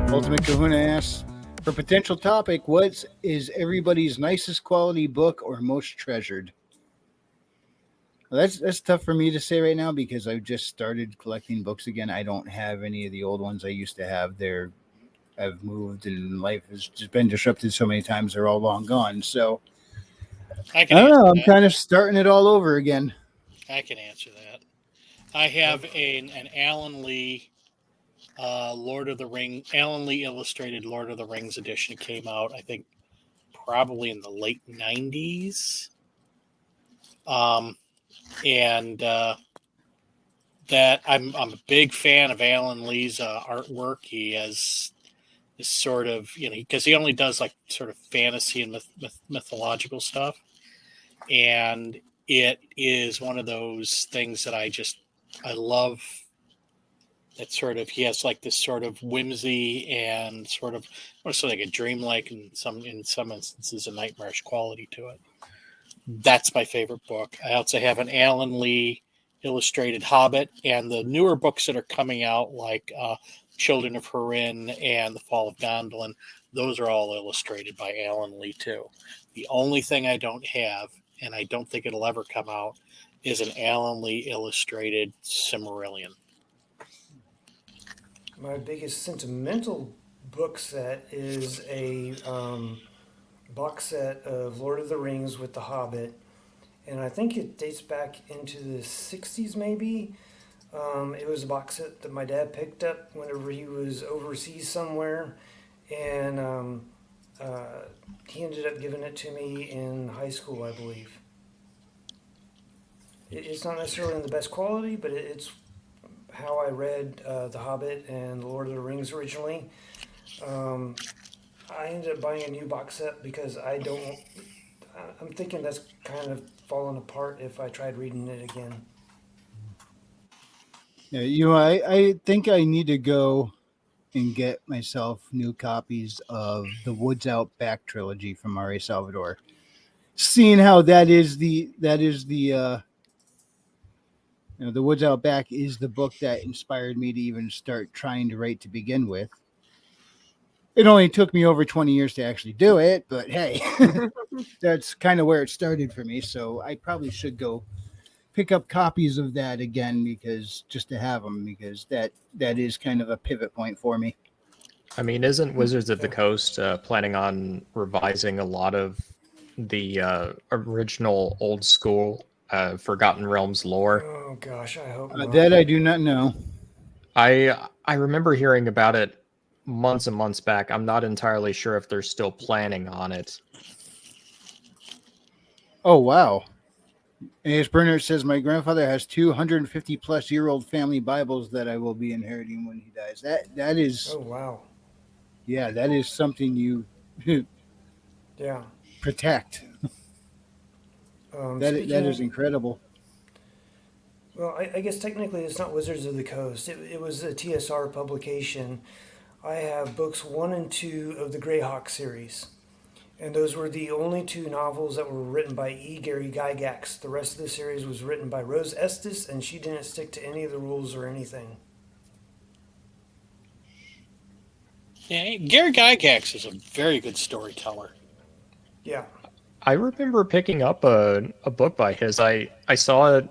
Ultimate Kahuna asks, for potential topic, what is everybody's nicest quality book or most treasured? Well, that's tough for me to say right now because I've just started collecting books again. I don't have any of the old ones I used to have. I've moved and life has just been disrupted so many times. They're all long gone. So I I can don't answer know. I'm that. kind of starting it all over again. I can answer that. I have an Alan Lee Lord of the Ring, Alan Lee illustrated Lord of the Rings edition. It came out, I think, probably in the late '90s. And that I'm a big fan of Alan Lee's artwork. He has this sort of, because he only does like sort of fantasy and mythological stuff, and it is one of those things that I love. That sort of, he has like this sort of whimsy and sort of almost like a dreamlike, and in some instances a nightmarish quality to it. That's my favorite book. I also have an Alan Lee illustrated Hobbit, and the newer books that are coming out, like Children of Hurin and The Fall of Gondolin, those are all illustrated by Alan Lee too. The only thing I don't have, and I don't think it'll ever come out, is an Alan Lee illustrated Silmarillion. My biggest sentimental book set is a box set of Lord of the Rings with The Hobbit, and I think it dates back into the 60s maybe. It was a box set that my dad picked up whenever he was overseas somewhere, and he ended up giving it to me in high school, I believe. It's not necessarily in the best quality, but it's how I read The Hobbit and The Lord of the Rings originally. I ended up buying a new box set because I'm thinking that's kind of fallen apart if I tried reading it again. Yeah, I think I need to go and get myself new copies of the Woods Out Back trilogy from R.A. Salvador. Seeing how the Woods Out Back is the book that inspired me to even start trying to write to begin with. It only took me over 20 years to actually do it, but hey, that's kind of where it started for me. So I probably should go pick up copies of that again because just to have them, because that is kind of a pivot point for me. I mean, isn't Wizards of the Coast planning on revising a lot of the original old school Forgotten Realms lore? Oh gosh, I hope not. That I do not know. I remember hearing about it months and months back. I'm not entirely sure if they're still planning on it. Oh wow. As Bernard says, my grandfather has 250 plus year old family Bibles that I will be inheriting when he dies. That is, Oh wow. yeah, that is something you Yeah. protect. That is incredible. Well, I guess technically it's not Wizards of the Coast. It was a TSR publication. I have books 1 and 2 of the Greyhawk series. And those were the only 2 novels that were written by E. Gary Gygax. The rest of the series was written by Rose Estes, and she didn't stick to any of the rules or anything. Yeah, Gary Gygax is a very good storyteller. Yeah. I remember picking up a book by his. I saw it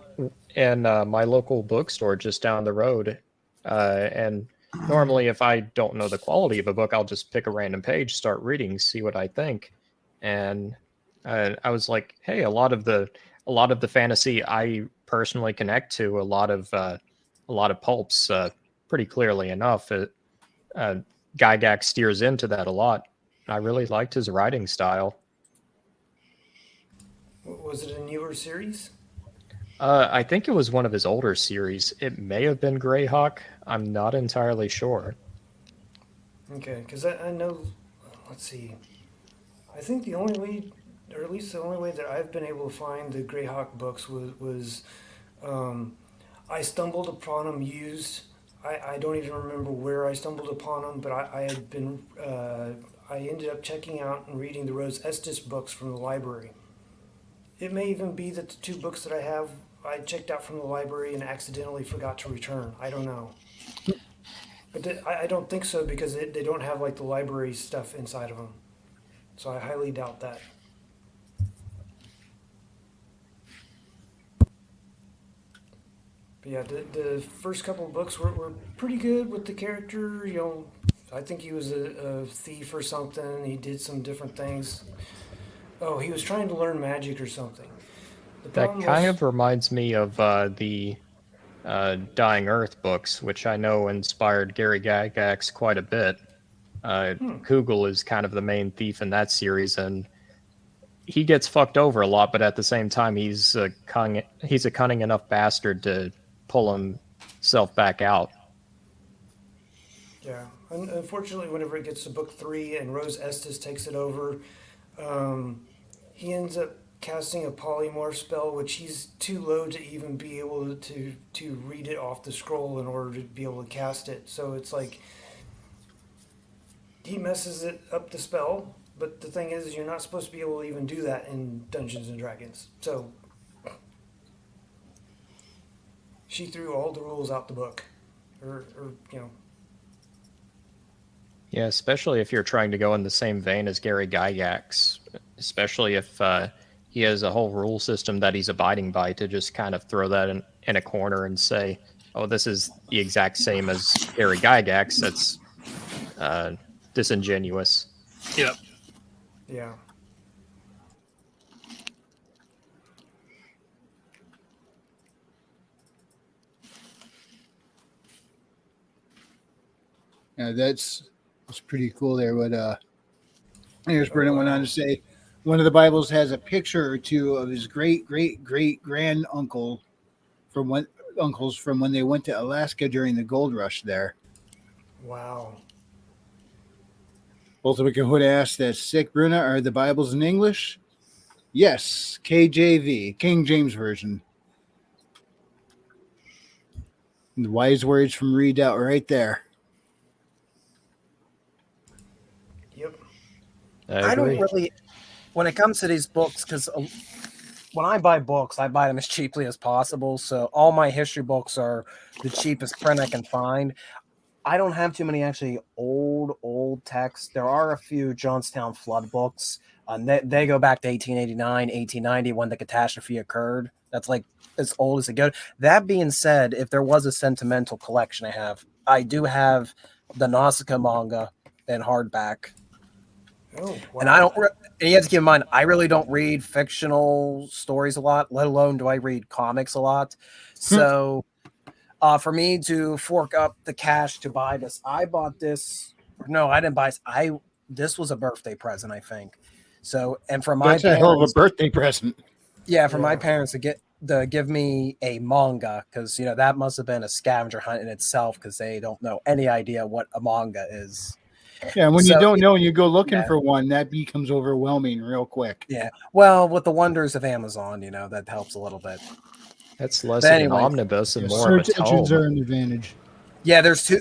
in my local bookstore just down the road. And normally, if I don't know the quality of a book, I'll just pick a random page, start reading, see what I think. And I was like, hey, a lot of the fantasy I personally connect to, a lot of pulps, pretty clearly enough. Gygax steers into that a lot. I really liked his writing style. Was it a newer series? I think it was one of his older series. It may have been Greyhawk. I'm not entirely sure. Okay, because I know, let's see. I think the only way, or at least the only way that I've been able to find the Greyhawk books was I stumbled upon them used. I don't even remember where I stumbled upon them, but I I ended up checking out and reading the Rose Estes books from the library. It may even be that the 2 books that I have I checked out from the library and accidentally forgot to return. I don't know. But I don't think so because they don't have like the library stuff inside of them. So I highly doubt that. But yeah, the first couple of books were pretty good with the character. You know, I think he was a thief or something. He did some different things. Oh, he was trying to learn magic or something. The That problem kind was- of reminds me of the Dying Earth books, which I know inspired Gary Gygax quite a bit. Kugel is kind of the main thief in that series, and he gets fucked over a lot, but at the same time, he's a cunning enough bastard to pull himself back out. Yeah, unfortunately, whenever it gets to book 3 and Rose Estes takes it over, he ends up casting a polymorph spell, which he's too low to even be able to read it off the scroll in order to be able to cast it. So it's like he messes it up the spell, but the thing is, you're not supposed to be able to even do that in Dungeons and Dragons. So she threw all the rules out the book, or you know. Yeah, especially if you're trying to go in the same vein as Gary Gygax, especially if he has a whole rule system that he's abiding by, to just kind of throw that in a corner and say, oh, this is the exact same as Gary Gygax. That's disingenuous. Yep. Yeah. Yeah, that's pretty cool there. What here's Brennan went on to say, one of the Bibles has a picture or 2 of his great grand uncle from when they went to Alaska during the gold rush there. Wow. Ultimate Cahoot asked, "That's sick, Bruna. Are the Bibles in English?" Yes, KJV, King James Version. The wise words from Redoubt right there. Yep. I don't really, when it comes to these books, because when I buy books, I buy them as cheaply as possible. So all my history books are the cheapest print I can find. I don't have too many actually old texts. There are a few Johnstown flood books. They go back to 1889, 1890 when the catastrophe occurred. That's like as old as it goes. That being said, if there was a sentimental collection I do have the Nausicaa manga in hardback. Oh, wow. And I don't. And you have to keep in mind, I really don't read fictional stories a lot. Let alone do I read comics a lot. So, for me to fork up the cash to buy this, I bought this. No, I didn't buy this. This was a birthday present, I think. So, and for my That's a hell of a parents, birthday present. yeah, for my Yeah. parents to give me a manga, because that must have been a scavenger hunt in itself, because they don't know any idea what a manga is. Yeah, when you So, don't know and you go looking yeah. for one, that becomes overwhelming real quick. Yeah. Well, with the wonders of Amazon, that helps a little bit. That's less But of anyway, an omnibus and Yeah, more of a search engines tome. are an advantage. Yeah, there's 2.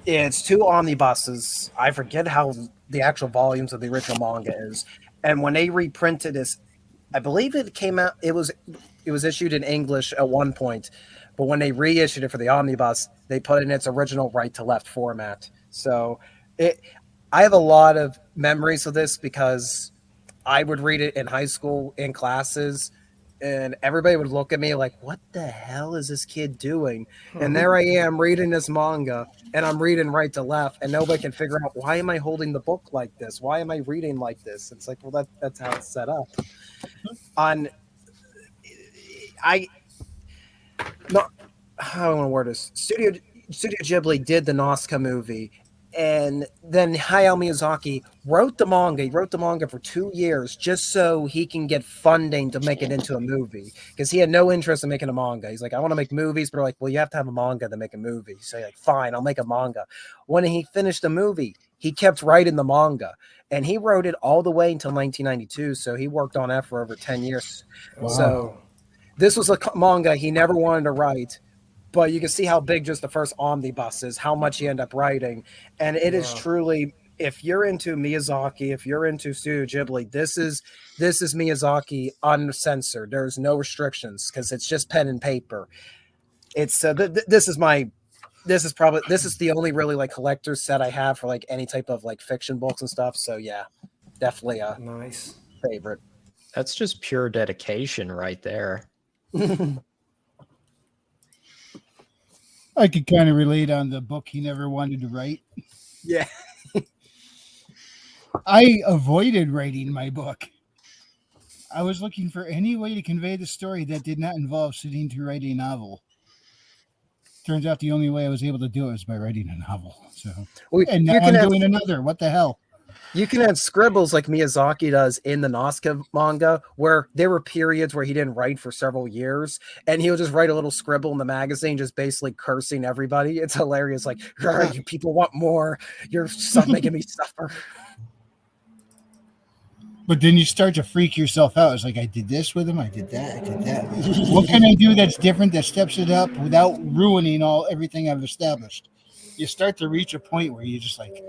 It's 2 omnibuses. I forget how the actual volumes of the original manga is. And when they reprinted this, I believe it came out. It was issued in English at one point, but when they reissued it for the omnibus, they put it in its original right to left format. So I have a lot of memories of this because I would read it in high school in classes, and everybody would look at me like, what the hell is this kid doing? And there I am reading this manga, and I'm reading right to left, and nobody can figure out, why am I holding the book like this? Why am I reading like this? It's like, well, that's how it's set up. How do I want to word this? Studio Ghibli did the Nausicaa movie, and then Hayao Miyazaki wrote the manga. He wrote the manga for 2 years just so he can get funding to make it into a movie, because he had no interest in making a manga. He's like, I want to make movies, but they're like, well, you have to have a manga to make a movie. So like, fine, I'll make a manga. When he finished the movie, he kept writing the manga, and he wrote it all the way until 1992. So he worked on that for over 10 years. Wow. So this was a manga he never wanted to write, but you can see how big just the first omnibus is, how much he ended up writing. And it is Yeah. truly if you're into Miyazaki, if you're into Studio Ghibli, this is Miyazaki uncensored. There's no restrictions because it's just pen and paper. It's this is the only really like collector's set I have for like any type of like fiction books and stuff. So yeah, definitely a Nice. favorite. That's just pure dedication right there. I could kind of relate on the book he never wanted to write. Yeah. I avoided writing my book. I was looking for any way to convey the story that did not involve sitting to write a novel. Turns out the only way I was able to do it was by writing a novel. So, and now I'm doing another. What the hell? You can have scribbles like Miyazaki does in the Nazca manga, where there were periods where he didn't write for several years, and he'll just write a little scribble in the magazine, just basically cursing everybody. It's hilarious. Like, you people want more. You're making me suffer. But then you start to freak yourself out. It's like, I did this with him. I did that. I did that. What can I do that's different that steps it up without ruining everything I've established? You start to reach a point where you just like,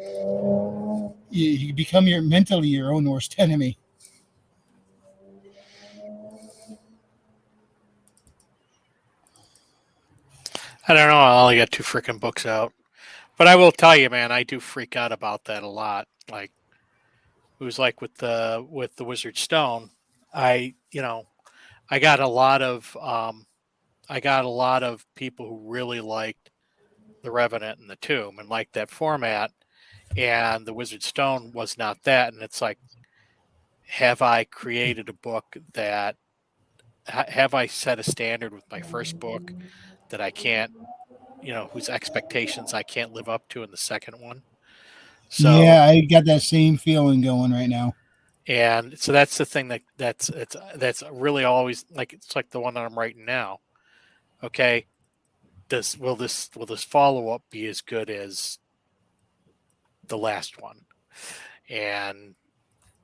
you become mentally your own worst enemy. I don't know. I only got 2 freaking books out, but I will tell you, man, I do freak out about that a lot. Like, it was like with the Wizard Stone. I got a lot of people who really liked The Revenant and the Tomb and liked that format, and the Wizard Stone was not that. And it's like, have I created a book that have I set a standard with my first book that I can't, whose expectations I can't live up to in the second one? So yeah, I got that same feeling going right now. And so that's the thing that's really always like, it's like the one that I'm writing now. Okay, will this follow up be as good as the last one? And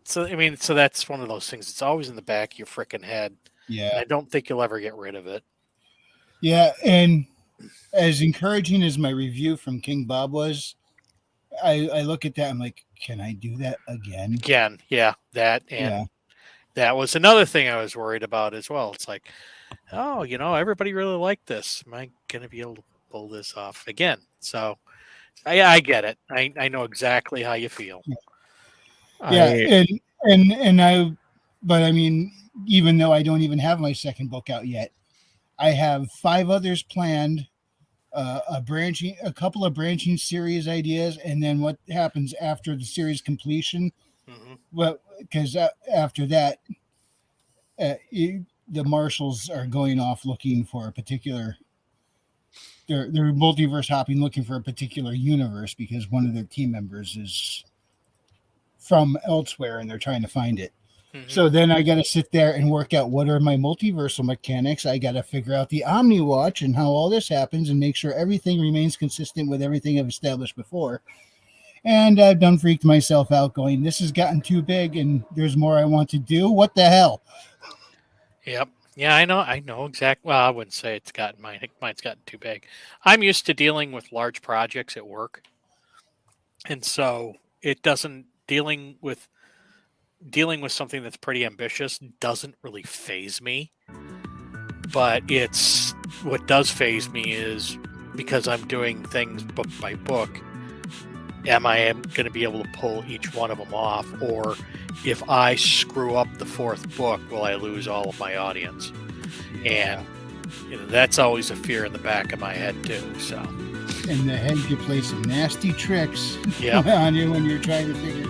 so so that's one of those things. It's always in the back of your freaking head. Yeah, I don't think you'll ever get rid of it. Yeah, and as encouraging as my review from King Bob was, I look at that, I'm like, can I do that again? Again, yeah, that was another thing I was worried about as well. It's like, oh, everybody really liked this. Am I going to be able to pull this off again? So, I get it. I know exactly how you feel. Yeah, but I mean, even though I don't even have my second book out yet, I have 5 others planned. A couple of branching series ideas, and then what happens after the series completion. Mm-hmm. Well, because after that, the Marshals are going off looking for a particular. They're multiverse hopping, looking for a particular universe because one of their team members is from elsewhere, and they're trying to find it. So then I got to sit there and work out what are my multiversal mechanics. I got to figure out the Omniwatch and how all this happens and make sure everything remains consistent with everything I've established before. And I've done freaked myself out going, this has gotten too big and there's more I want to do. What the hell? Yep. Yeah, I know exactly. Well, I wouldn't say it's gotten mine's gotten too big. I'm used to dealing with large projects at work. And so dealing with something that's pretty ambitious doesn't really faze me. But what does faze me is because I'm doing things book by book, am I going to be able to pull each one of them off? Or if I screw up the 4th book, will I lose all of my audience? And that's always a fear in the back of my head too. So, and the head can play some nasty tricks Yep. on you when you're trying to figure